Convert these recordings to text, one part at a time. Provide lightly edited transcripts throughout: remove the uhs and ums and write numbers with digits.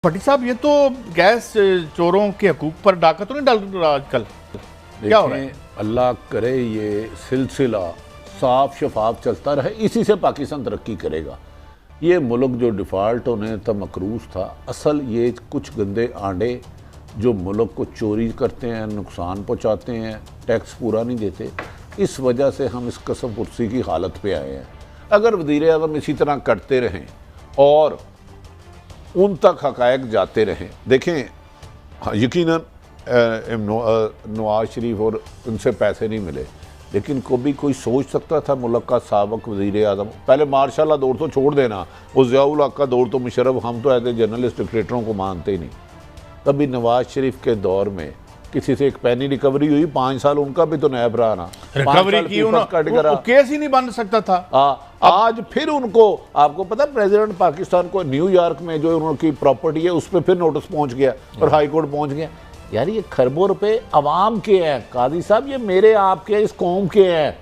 भट्टी साहब, ये तो गैस चोरों के हकूक पर डाका तो नहीं डाल रहा आजकल? क्या हो रहा है? अल्लाह करे ये सिलसिला साफ शफाफ चलता रहे, इसी से पाकिस्तान तरक्की करेगा। ये मुल्क जो डिफ़ॉल्ट होने तक मकरूज था, असल ये कुछ गंदे आंडे जो मुल्क को चोरी करते हैं, नुकसान पहुंचाते हैं, टैक्स पूरा नहीं देते, इस वजह से हम इस कसम पुरसी की हालत पे आए हैं। अगर वज़ीर आज़म इसी तरह करते रहें और उन तक हक़ायक़ जाते रहें, देखें यकीनन नवाज शरीफ और उनसे पैसे नहीं मिले, लेकिन कभी कोई सोच सकता था मुल्क का साबिक़ वज़ीर आज़म, पहले मार्शाल्लाह दौर तो छोड़ देना, वो ज़ियाउल हक़ का दौर तो मुशर्रफ, हम तो ऐसे जर्नलिस्ट डिक्टेटरों को मानते ही नहीं। तभी नवाज शरीफ के दौर में किसी से एक पैनी रिकवरी हुई, 5 साल उनका भी तो नैब रहा ना, रिकवरी की वो केस ही नहीं बन सकता था। आज फिर उनको, आपको पता प्रेसिडेंट पाकिस्तान को न्यूयॉर्क में जो उनकी प्रॉपर्टी है उस पर फिर नोटिस पहुंच गया और हाई कोर्ट पहुंच गया। यार ये खरबों रुपए अवाम के हैं काजी साहब, ये मेरे आपके इस कौम के हैं,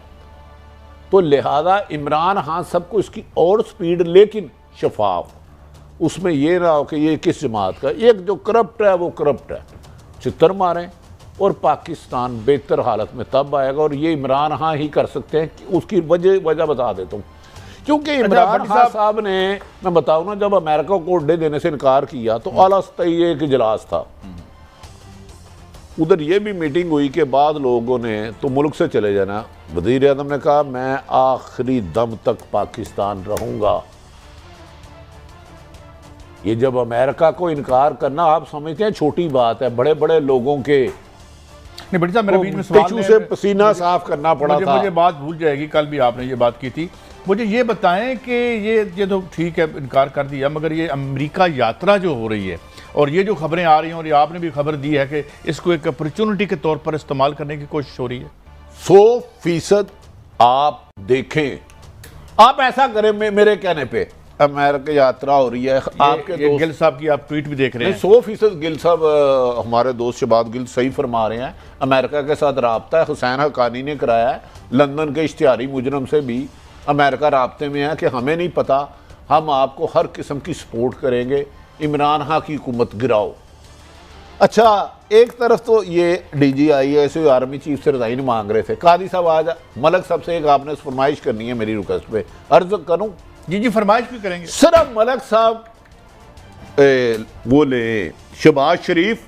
तो लिहाजा इमरान खान सबको इसकी और स्पीड, लेकिन शफाफ, उसमें ये ना हो कि ये किस जमात का, एक जो करप्ट है वो करप्ट है, चित्तर मारें और पाकिस्तान बेहतर हालत में तब आएगा। और ये इमरान खान ही कर सकते हैं। उसकी वजह बता देता हूँ, क्योंकि इमरान खान साहब ने, मैं बताऊँ ना, जब अमेरिका को अड्डे देने से इनकार किया तो आला सतही एक इजलास था, उधर ये भी मीटिंग हुई के बाद लोगों ने तो मुल्क से चले जाना, वज़ीर आज़म ने कहा मैं आखिरी दम तक पाकिस्तान रहूँगा। ये जब अमेरिका को इनकार करना आप समझते हैं छोटी बात है, बड़े बड़े लोगों के नहीं भट्टी साहब, मेरे बीच में सवाल से पसीना साफ करना पड़ा था। मुझे बात भूल जाएगी, कल भी आपने ये बात की थी। मुझे ये बताएं कि ये तो ठीक है इनकार कर दिया, मगर ये अमेरिका यात्रा जो हो रही है और ये जो खबरें आ रही हैं, और ये आपने भी खबर दी है कि इसको एक अपॉर्चुनिटी के तौर पर इस्तेमाल करने की कोशिश हो रही है। 100% आप देखें, आप ऐसा करें, मेरे कहने पे अमेरिका यात्रा हो रही है, आपके दोस्त गिल साहब की आप ट्वीट भी देख रहे हैं। 100% गिल साहब, हमारे दोस्त शहबाज गिल सही फरमा रहे हैं, अमेरिका के साथ राब्ता है, हुसैन हक्कानी ने कराया है, लंदन के इश्तिहारी मुजरम से भी अमेरिका राब्ते में है कि हमें नहीं पता, हम आपको हर किस्म की सपोर्ट करेंगे, इमरान खान की हुकूमत गिराओ। अच्छा, एक तरफ तो ये DGIS आर्मी चीफ से रिजाइन मांग रहे थे। कादी साहब आज मलक साहब से एक आपने फरमाइश करनी है मेरी रिक्वेस्ट पे, अर्ज करूं? जी फरमाइश भी करेंगे। सिर्फ मलक साहब बोले शहबाज शरीफ,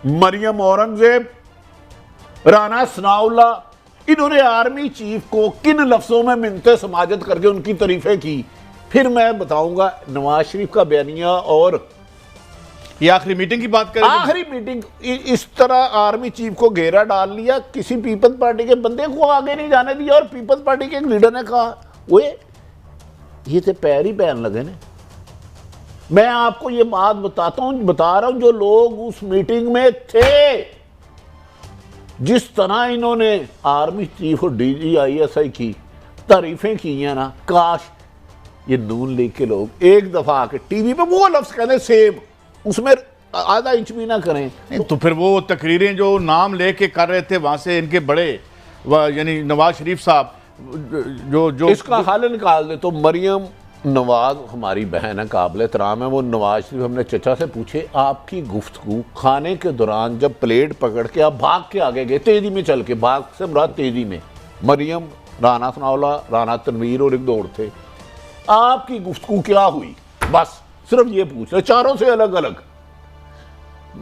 मरियम औरंगजेब, राना सनाउल्ला, इन्होंने आर्मी चीफ को किन लफ्जों में मिन्नतें समाजत करके उनकी तारीफें की, फिर मैं बताऊंगा नवाज शरीफ का बयानिया। और ये आखिरी मीटिंग की बात करें, आखिरी मीटिंग इस तरह आर्मी चीफ को घेरा डाल लिया, किसी पीपल्स पार्टी के बंदे को आगे नहीं जाने दिया, और पीपल्स पार्टी के एक लीडर ने कहा वो ये तो पैर ही पहन लगे ने। मैं आपको ये बात बता रहा हूं, जो लोग उस मीटिंग में थे, जिस तरह इन्होंने आर्मी चीफ और DGIS की तारीफें की हैं ना, काश ये नून लीग के लोग एक दफा आके टीवी पे वो लफ्ज कहने सेम, उसमें आधा इंच भी ना करें। तो फिर वो तकरीरें जो नाम लेके कर रहे थे वहां से इनके बड़े यानी नवाज शरीफ साहब जो इसका हल निकाल दे। तो मरियम नवाज हमारी बहन है, काबिल एहतराम है, वो नवाज शरीफ हमने चचा से पूछे आपकी गुफ्तगू खाने के दौरान जब प्लेट पकड़ के आप भाग के आगे गए, तेजी में चल के, भाग से मुराद तेजी में, मरियम, राना सनाउल्ला, राना तनवीर और एक दौड़ थे, आपकी गुफ्तगू क्या हुई? बस सिर्फ ये पूछ रहे, चारों से अलग अलग,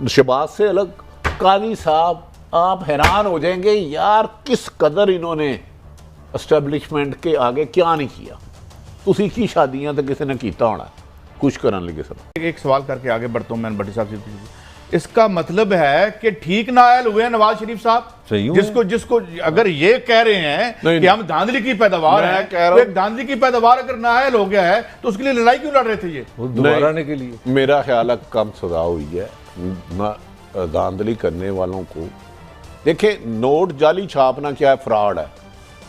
शहबाज से अलग। काजी साहब आप हैरान हो जाएंगे यार, किस कदर इन्होंने एस्टैब्लिशमेंट के आगे क्या नहीं किया। तुसी की शादियां तो किसी ने किया होना कुछ करने लगे। सब एक सवाल करके आगे बढ़ता हूं मैं भट्टी साहब से, इसका मतलब है कि ठीक नायल हुए नवाज शरीफ साहब, जिसको अगर ये कह रहे हैं कि हम धांधली की पैदावार है, तो एक धांधली की पैदावार अगर नायल हो गया है तो उसके लिए लड़ाई क्यों लड़ रहे थे ये दोबारा आने के लिए? मेरा ख्याल है कम सजा हुई है धांधली करने वालों को। देखिए, नोट जाली छापना क्या है, फ्रॉड है।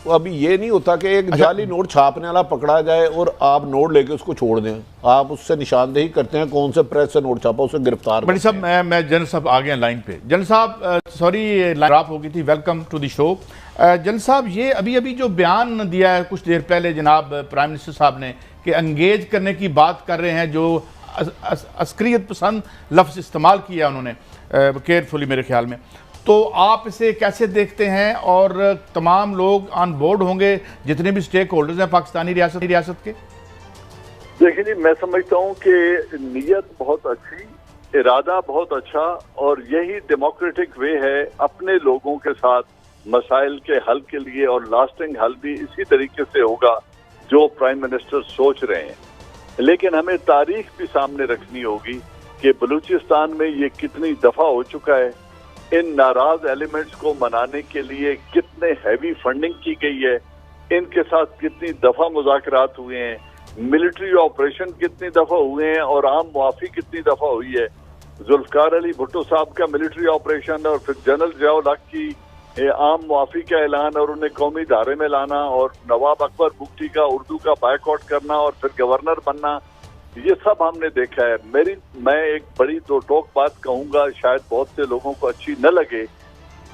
तो अभी ये नहीं होता कि एक जाली नोट छापने वाला पकड़ा जाए और आप नोट लेके उसको छोड़ दें, आप उससे निशानदेही करते हैं कौन से प्रेस से नोट छापा, उसे गिरफ्तार। बड़ी साहब मैं जनरल साहब आ गए लाइन पे। जनरल साहब सॉरी लाइन ड्रॉप हो गई थी, welcome to the show. General साहब ये अभी जो बयान दिया है कुछ देर पहले जनाब प्राइम मिनिस्टर साहब ने कि एंगेज करने की बात कर रहे हैं जो अस्करियत पसंद लफ्ज़ इस्तेमाल किया उन्होंने केयरफुली मेरे ख्याल में। तो आप इसे कैसे देखते हैं और तमाम लोग ऑन बोर्ड होंगे जितने भी स्टेक होल्डर्स हैं पाकिस्तानी रियासत के? देखिए जी, मैं समझता हूँ कि नीयत बहुत अच्छी, इरादा बहुत अच्छा, और यही डेमोक्रेटिक वे है अपने लोगों के साथ मसाइल के हल के लिए, और लास्टिंग हल भी इसी तरीके से होगा जो प्राइम मिनिस्टर सोच रहे हैं। लेकिन हमें तारीख भी सामने रखनी होगी कि बलूचिस्तान में ये कितनी दफा हो चुका है, इन नाराज एलिमेंट्स को मनाने के लिए कितने हैवी फंडिंग की गई है, इनके साथ कितनी दफा मुज़ाकरात हुए हैं, मिलिट्री ऑपरेशन कितनी दफा हुए हैं और आम मुआफी कितनी दफा हुई है। जुल्फकार अली भुट्टो साहब का मिलिट्री ऑपरेशन और फिर जनरल जियाउल हक की आम मुआफी का ऐलान और उन्हें कौमी धारे में लाना, और नवाब अकबर बुगटी का उर्दू का बायकॉट करना और फिर गवर्नर बनना, ये सब हमने देखा है। मैं एक बड़ी दो टोक बात कहूंगा, शायद बहुत से लोगों को अच्छी न लगे,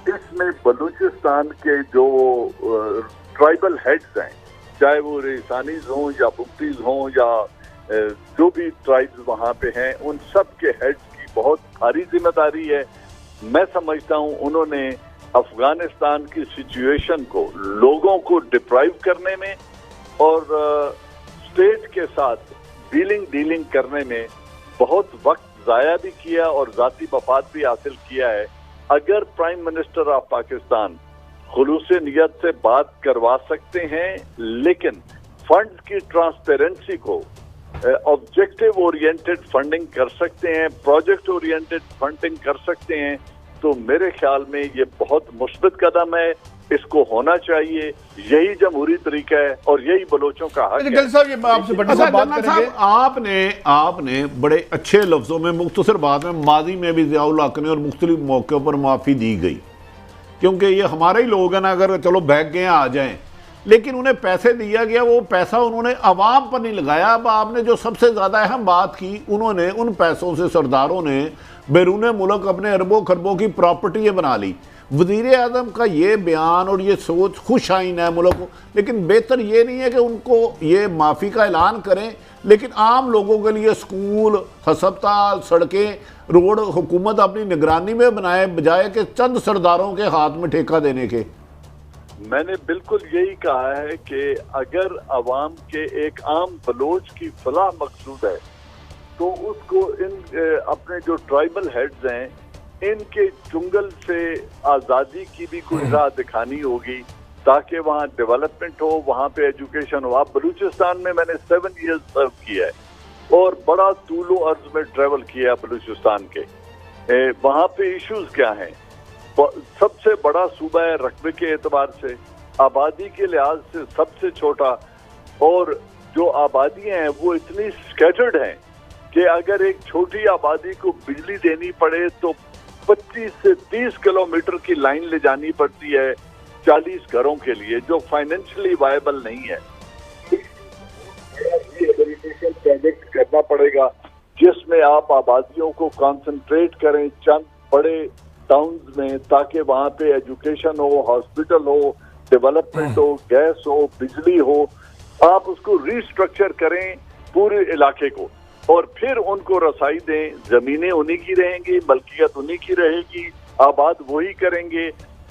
इसमें बलूचिस्तान के जो ट्राइबल हेड्स हैं, चाहे वो रेसानीज हों या बुगटीज हों या जो भी ट्राइब्स वहाँ पे हैं, उन सब के हेड्स की बहुत भारी जिम्मेदारी है। मैं समझता हूँ उन्होंने अफगानिस्तान की सिचुएशन को, लोगों को डिप्राइव करने में और स्टेट के साथ डीलिंग करने में बहुत वक्त जाया भी किया और जाती मफाद भी हासिल किया है। अगर प्राइम मिनिस्टर ऑफ पाकिस्तान खुलूस नियत से बात करवा सकते हैं, लेकिन फंड की ट्रांसपेरेंसी को ऑब्जेक्टिव ओरिएंटेड फंडिंग कर सकते हैं, प्रोजेक्ट ओरिएंटेड फंडिंग कर सकते हैं, तो मेरे ख्याल में ये बहुत मुस्बित कदम है, इसको होना चाहिए। यही जमहूरी तरीका है और यही बलोचों का हक है। साहब, ये आपसे बड़ी बात करेंगे। आपने बड़े अच्छे लफ्जों में मुख्तसर बात में माजी में भी ज़ियाउल हक ने और मुख्तलिफ मौक़ों पर माफ़ी दी गई, क्योंकि ये हमारे ही लोग हैं ना, अगर चलो बैग गए आ जाएं, लेकिन उन्हें पैसे दिया गया, वो पैसा उन्होंने अवाम पर नहीं लगाया। अब आपने जो सबसे ज़्यादा अहम बात की, उन्होंने उन पैसों से सरदारों ने बैरून मुल्क अपने अरबों खरबों की प्रॉपर्टी बना ली। वज़ीर आज़म का ये बयान और ये सोच खुश आइन है मुल्क को, लेकिन बेहतर ये नहीं है कि उनको ये माफ़ी का ऐलान करें, लेकिन आम लोगों के लिए स्कूल, हस्पताल, सड़कें, रोड हुकूमत अपनी निगरानी में बनाए, बजाय कि चंद सरदारों के हाथ में ठेका देने के। मैंने बिल्कुल यही कहा है कि अगर अवाम के एक आम बलोच की फलाह मकसूद है, तो उसको इन अपने जो ट्राइबल हेड्स हैं, इनके चुंगल से आज़ादी की भी कोई राह दिखानी होगी, ताकि वहाँ डेवलपमेंट हो, वहाँ पे एजुकेशन हो। आप बलूचिस्तान में मैंने 7 ईयर्स सर्व किया है और बड़ा तूलो अर्ज में ट्रेवल किया बलूचिस्तान के। वहाँ पे इश्यूज क्या हैं? सबसे बड़ा सूबा है रकबे के एतबार से, आबादी के लिहाज से सबसे छोटा, और जो आबादियाँ हैं वो इतनी स्कैटर्ड हैं कि अगर एक छोटी आबादी को बिजली देनी पड़े तो 25 से 30 किलोमीटर की लाइन ले जानी पड़ती है 40 घरों के लिए, जो फाइनेंशियली वायबल नहीं है। प्रोजेक्ट करना पड़ेगा जिसमें आप आबादियों को कंसंट्रेट करें चंद बड़े टाउन्स में, ताकि वहाँ पे एजुकेशन हो, हॉस्पिटल हो, डेवलपमेंट हो, गैस हो, बिजली हो। आप उसको रिस्ट्रक्चर करें पूरे इलाके को और फिर उनको रसाई दें। जमीनें उन्हीं की रहेंगी, मलकियत उन्हीं की रहेगी, आबाद वही करेंगे।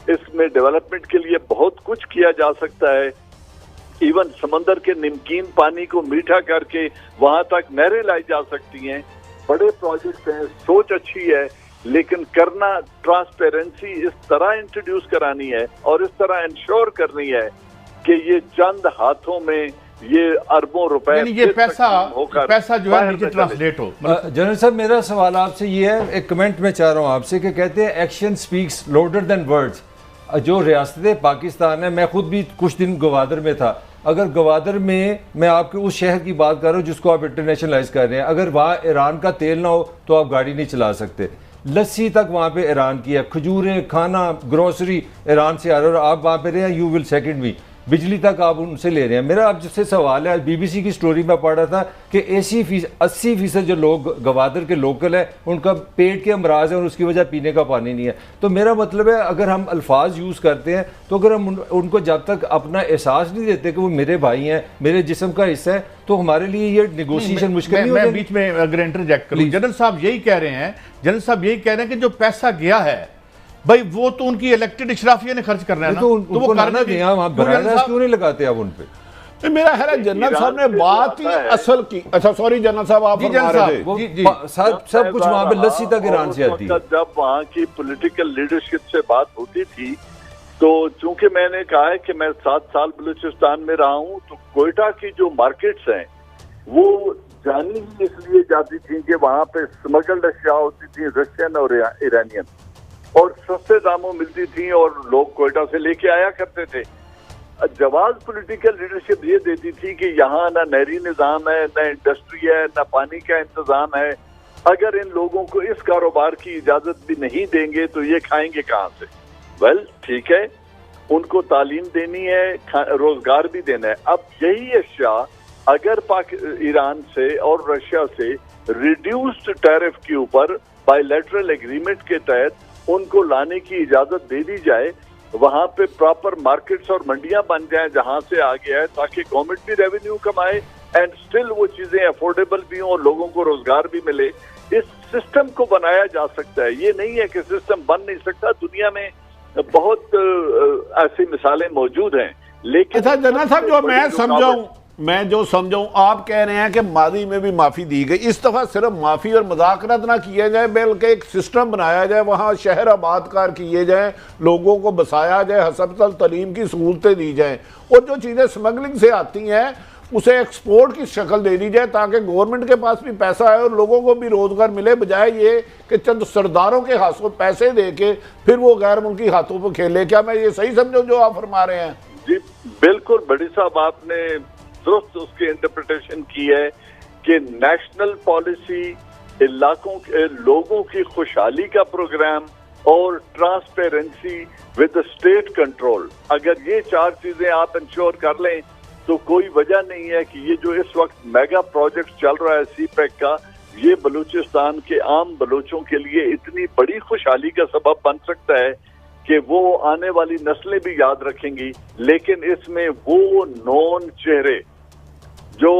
इसमें डेवलपमेंट के लिए बहुत कुछ किया जा सकता है। इवन समंदर के नमकीन पानी को मीठा करके वहां तक नहरें लाई जा सकती हैं। बड़े प्रोजेक्ट हैं, सोच अच्छी है, लेकिन करना ट्रांसपेरेंसी इस तरह इंट्रोड्यूस करानी है और इस तरह इंश्योर करनी है कि ये चंद हाथों में ये अरबों रुपए, ये पैसा जो है नीचे ट्रांसलेट हो। जनरल साहब, मेरा सवाल आपसे ये है, एक कमेंट में चाह रहा हूँ आपसे, कि कहते हैं action speaks louder than words. जो रियासत पाकिस्तान है, मैं खुद भी कुछ दिन गवादर में था, अगर गवादर में, मैं आपके उस शहर की बात कर रहा हूँ जिसको आप इंटरनेशनलाइज कर रहे हैं, अगर वहाँ ईरान का तेल ना हो तो आप गाड़ी नहीं चला सकते। लस्सी तक वहाँ पे ईरान की है, खजूरें, खाना, ग्रोसरी ईरान से आ रहा है, और आप वहाँ पे रहे, यू विल सेकंड मी। बिजली तक आप उनसे ले रहे हैं। मेरा आपसे सवाल है, बीबीसी की स्टोरी में पढ़ा था कि 80% जो लोग गवादर के लोकल है उनका पेट के अमराज है और उसकी वजह पीने का पानी नहीं है। तो मेरा मतलब है अगर हम अल्फाज यूज़ करते हैं तो अगर हम उनको जब तक अपना एहसास नहीं देते कि वो मेरे भाई हैं, मेरे जिस्म का हिस्सा है, तो हमारे लिए ये निगोशिएशन मुश्किल नहीं मैं बीच में अगर इंटरजेक्ट करूं, जनरल साहब यही कह रहे हैं कि जो पैसा गया है भाई वो तो उनकी इलेक्टेड इशराफिया ने खर्च करना है ना, तो वो करना दिया, वहां बराबर क्यों नहीं लगाते आप उन पे? तो मेरा ख्याल है जनरल साहब ने बात ही असल की। अच्छा सॉरी जनरल साहब, आप सब कुछ वहां पे लस्सी तक ईरान से आती है। जब वहां की पॉलिटिकल लीडरशिप से बात होती थी तो चूंकि मैंने कहा है कि मैं 7 साल बलूचिस्तान में रहा हूं, तो कोयटा की जो मार्केट्स हैं वो जानी ही इसलिए जाती थी कि वहां पे स्मगल्ड अशिया होती थी, रशियन और ईरानियन, और सस्ते दामों मिलती थी और लोग कोयटा से लेके आया करते थे। जवाब पॉलिटिकल लीडरशिप ये देती थी कि यहाँ ना नहरी निज़ाम है, ना इंडस्ट्री है, ना पानी का इंतजाम है, अगर इन लोगों को इस कारोबार की इजाजत भी नहीं देंगे तो ये खाएंगे कहाँ से? वेल ठीक है, उनको तालीम देनी है, रोजगार भी देना है। अब यही अशिया अगर ईरान से और रशिया से रिड्यूस्ड टैरिफ के ऊपर बायलैटरल एग्रीमेंट के तहत उनको लाने की इजाजत दे दी जाए, वहां पे प्रॉपर मार्केट्स और मंडियां बन जाएं जहां से आ गया है, ताकि गवर्नमेंट भी रेवेन्यू कमाए एंड स्टिल वो चीजें अफोर्डेबल भी हों और लोगों को रोजगार भी मिले। इस सिस्टम को बनाया जा सकता है, ये नहीं है कि सिस्टम बन नहीं सकता। दुनिया में बहुत ऐसी मिसालें मौजूद हैं, लेकिन अच्छा जनरल साहब, मैं जो समझाऊं आप कह रहे हैं कि मादी में भी माफी दी गई, इस दफा सिर्फ माफी और मुज़ाकरत ना किया जाए बल्कि एक सिस्टम बनाया जाए, वहां शहर आबादकार किए जाए, लोगों को बसाया जाए, हस्पताल तलीम की सहूलतें दी जाएं, और जो चीजें स्मगलिंग से आती हैं उसे एक्सपोर्ट की शक्ल दे दी जाए ताकि गवर्नमेंट के पास भी पैसा आए और लोगों को भी रोजगार मिले, बजाय ये कि चंद सरदारों के हाथों पैसे दे के फिर वो गैर मुल्की हाथों पर खेले। क्या मैं ये सही समझूं जो आप फरमा रहे हैं? जी बिल्कुल बड़ी साहब, आपने दुरुस्त उसकी इंटरप्रिटेशन की है कि नेशनल पॉलिसी, इलाकों के लोगों की खुशहाली का प्रोग्राम और ट्रांसपेरेंसी विद स्टेट कंट्रोल, अगर ये 4 चीजें आप इंश्योर कर लें तो कोई वजह नहीं है कि ये जो इस वक्त मेगा प्रोजेक्ट चल रहा है सीपैक का, ये बलूचिस्तान के आम बलोचों के लिए इतनी बड़ी खुशहाली का सबब बन सकता है कि वो आने वाली नस्लें भी याद रखेंगी। लेकिन इसमें वो नॉन चेहरे जो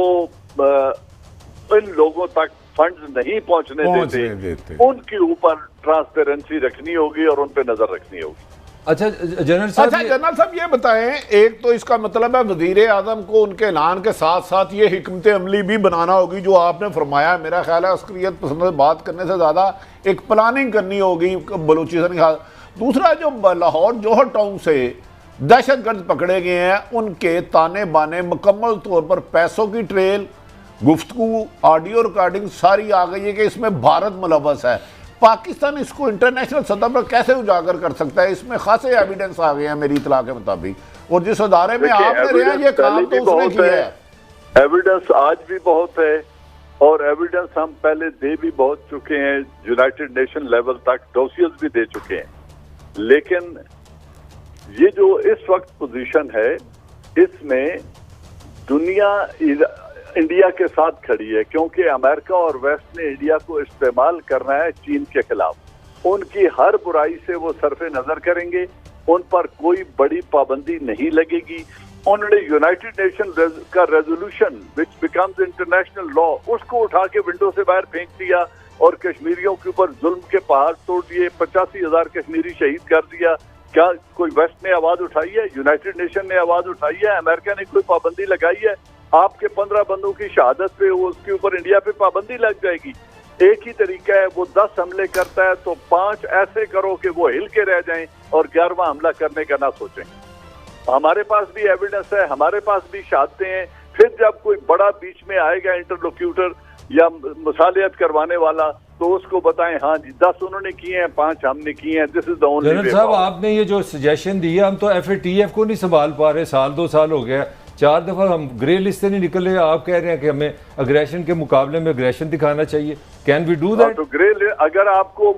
इन लोगों तक फंड्स नहीं पहुंचने देते, उनके ऊपर ट्रांसपेरेंसी रखनी होगी और उन पे नजर रखनी होगी। अच्छा जनरल साहब ये बताएं, एक तो इसका मतलब है वजीर आजम को उनके ऐलान के साथ साथ ये हिकमत अमली भी बनाना होगी जो आपने फरमाया। मेरा ख्याल है अस्करियत पसंद से बात करने से ज़्यादा एक प्लानिंग करनी होगी बलूचिस्तान की। दूसरा, जो लाहौर जौहर टाउन से दहशतगर्द पकड़े गए हैं उनके ताने बाने मुकम्मल तौर पर पैसों की ट्रेल, गुफ्तगू, ऑडियो रिकॉर्डिंग सारी आ गई है कि इसमें भारत मुलव्वस है। पाकिस्तान इसको इंटरनेशनल सतह पर कैसे उजागर कर सकता है? इसमें खासे एविडेंस आ गए हैं मेरी इतला के मुताबिक, और जिस अदारे में आपने रहे ये काम तो उसने किया है। एविडेंस आज भी बहुत है और एविडेंस हम पहले दे भी बहुत चुके हैं, यूनाइटेड नेशन लेवल तक डोसियर्स भी दे चुके हैं। लेकिन ये जो इस वक्त पोजीशन है, इसमें दुनिया इंडिया के साथ खड़ी है, क्योंकि अमेरिका और वेस्ट ने इंडिया को इस्तेमाल करना है चीन के खिलाफ। उनकी हर बुराई से वो सरफे नजर करेंगे, उन पर कोई बड़ी पाबंदी नहीं लगेगी। उन्होंने यूनाइटेड नेशन का resolution which becomes international law, उसको उठा के विंडो से बाहर फेंक दिया और कश्मीरियों के ऊपर जुल्म के पहाड़ तोड़ दिए, 85,000 कश्मीरी शहीद कर दिया। क्या कोई वेस्ट ने आवाज उठाई है? यूनाइटेड नेशन ने आवाज उठाई है? अमेरिका ने कोई पाबंदी लगाई है? आपके 15 बंदों की शहादत पे उसके ऊपर इंडिया पे पाबंदी लग जाएगी? एक ही तरीका है, वो 10 हमले करता है तो 5 ऐसे करो कि वो हिल के रह जाएं और 11वां हमला करने का ना सोचें। हमारे पास भी एविडेंस है, हमारे पास भी शहादतें हैं। फिर जब कोई बड़ा बीच में आएगा इंटरलोक्यूटर या मुसालियत करवाने वाला, तो उसको बताएं हाँ जी 10 उन्होंने किए हैं, 5 हमने किए हैं, this is the only way. General साहब, आपने ये जो सजेशन दिया, हम तो एफएटीएफ को नहीं संभाल पा रहे, 1-2 साल हो गया, 4 दफा हम ग्रे लिस्ट से नहीं निकले। आप कह रहे हैं कि हमें अग्रेशन के मुकाबले में अग्रेशन दिखाना चाहिए। Can we do that? तो ग्रे लिस्ट, अगर आपको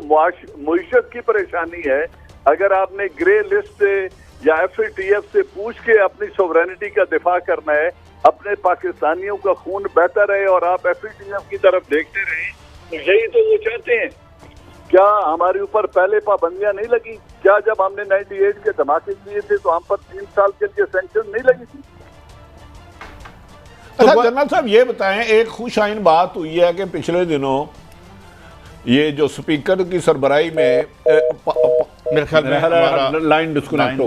मुईशत की परेशानी है, अगर आपने ग्रे लिस्ट से या FATF से पूछ के अपनी सोवरेनिटी का दिफा करना है, अपने पाकिस्तानियों का खून बहता रहे और आप FATF की तरफ देखते रहे, तो यही तो वो चाहते हैं। क्या हमारे ऊपर पहले पाबंदियां नहीं लगी? क्या जब हमने 98 के धमाके किए थे तो हम पर 3 साल के लिए सैंक्शन नहीं लगी थी? अच्छा जनरल साहब ये बताएं, एक खुश आइन बात हुई है कि पिछले दिनों ये जो स्पीकर की सरबराही में मेरे ख्याल में लाइन डिस्कनेक्ट